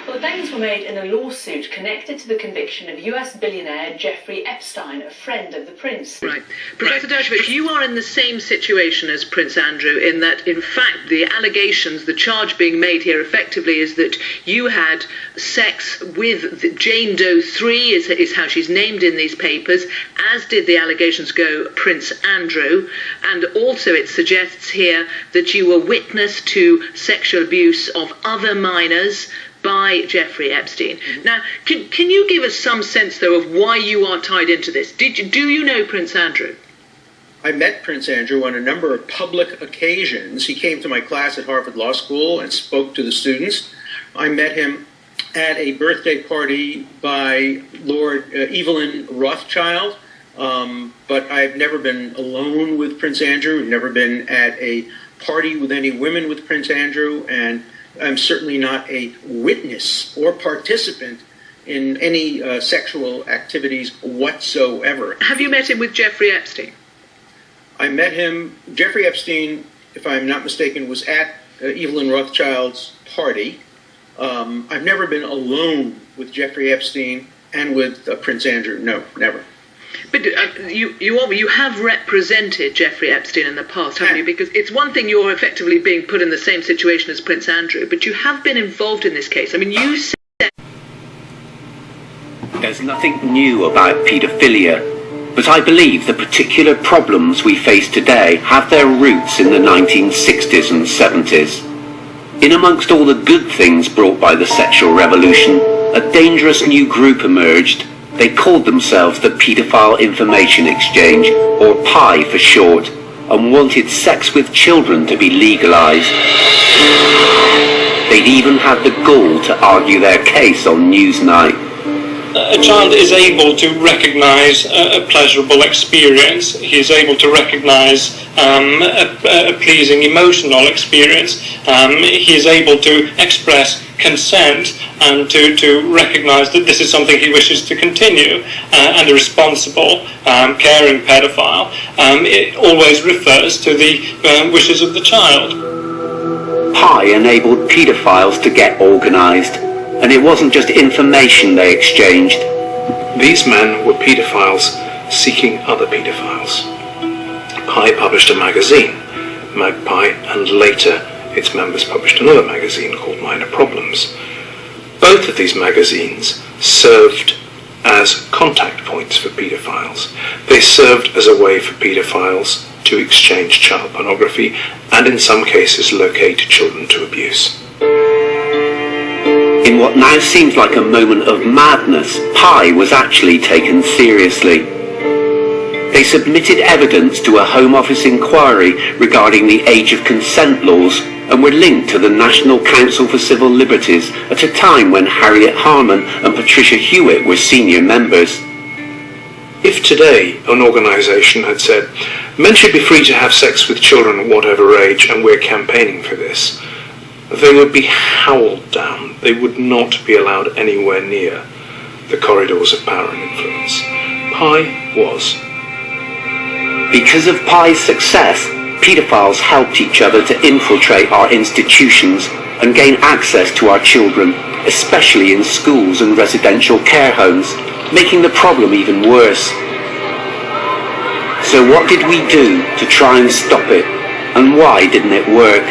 Well, the claims were made in a lawsuit connected to the conviction of US billionaire Jeffrey Epstein, a friend of the Prince. Right. Professor Dershowitz, you are in the same situation as Prince Andrew in that, in fact, the allegations, the charge being made here effectively is that you had sex with Jane Doe 3, is how she's named in these papers, as did the allegations go Prince Andrew, and also it suggests here that you were witness to sexual abuse of other minors by Jeffrey Epstein. Now, can you give us some sense, though, of why you are tied into this? Do you know Prince Andrew? I met Prince Andrew on a number of public occasions. He came to my class at Harvard Law School and spoke to the students. I met him at a birthday party by Lord Evelyn Rothschild, but I've never been alone with Prince Andrew. I've never been at a party with any women with Prince Andrew, and I'm certainly not a witness or participant in any sexual activities whatsoever. Have you met him with Jeffrey Epstein? I met him, Jeffrey Epstein, if I'm not mistaken, was at Evelyn Rothschild's party. I've never been alone with Jeffrey Epstein and with Prince Andrew. No, never. But you have represented Jeffrey Epstein in the past, haven't you? Because it's one thing you're effectively being put in the same situation as Prince Andrew, but you have been involved in this case. I mean, you said... There's nothing new about paedophilia, but I believe the particular problems we face today have their roots in the 1960s and 70s. In amongst all the good things brought by the sexual revolution, a dangerous new group emerged. They called themselves the Paedophile Information Exchange, or PI for short, and wanted sex with children to be legalised. They'd even had the gall to argue their case on Newsnight. A child is able to recognise a pleasurable experience. He is able to recognise a pleasing emotional experience. He is able to express consent and to recognise that this is something he wishes to continue. And a responsible, caring paedophile, it always refers to the wishes of the child. PI enabled paedophiles to get organised. And it wasn't just information they exchanged. These men were paedophiles seeking other paedophiles. PI published a magazine, Magpie, and later its members published another magazine called Minor Problems. Both of these magazines served as contact points for paedophiles. They served as a way for paedophiles to exchange child pornography and in some cases locate children to abuse. In what now seems like a moment of madness, PI was actually taken seriously. They submitted evidence to a Home Office inquiry regarding the age of consent laws and were linked to the National Council for Civil Liberties at a time when Harriet Harman and Patricia Hewitt were senior members. If today an organisation had said, men should be free to have sex with children at whatever age and we're campaigning for this, they would be howled down. They would not be allowed anywhere near the corridors of power and influence. PI was. Because of PI's success, paedophiles helped each other to infiltrate our institutions and gain access to our children, especially in schools and residential care homes, making the problem even worse. So what did we do to try and stop it? And why didn't it work?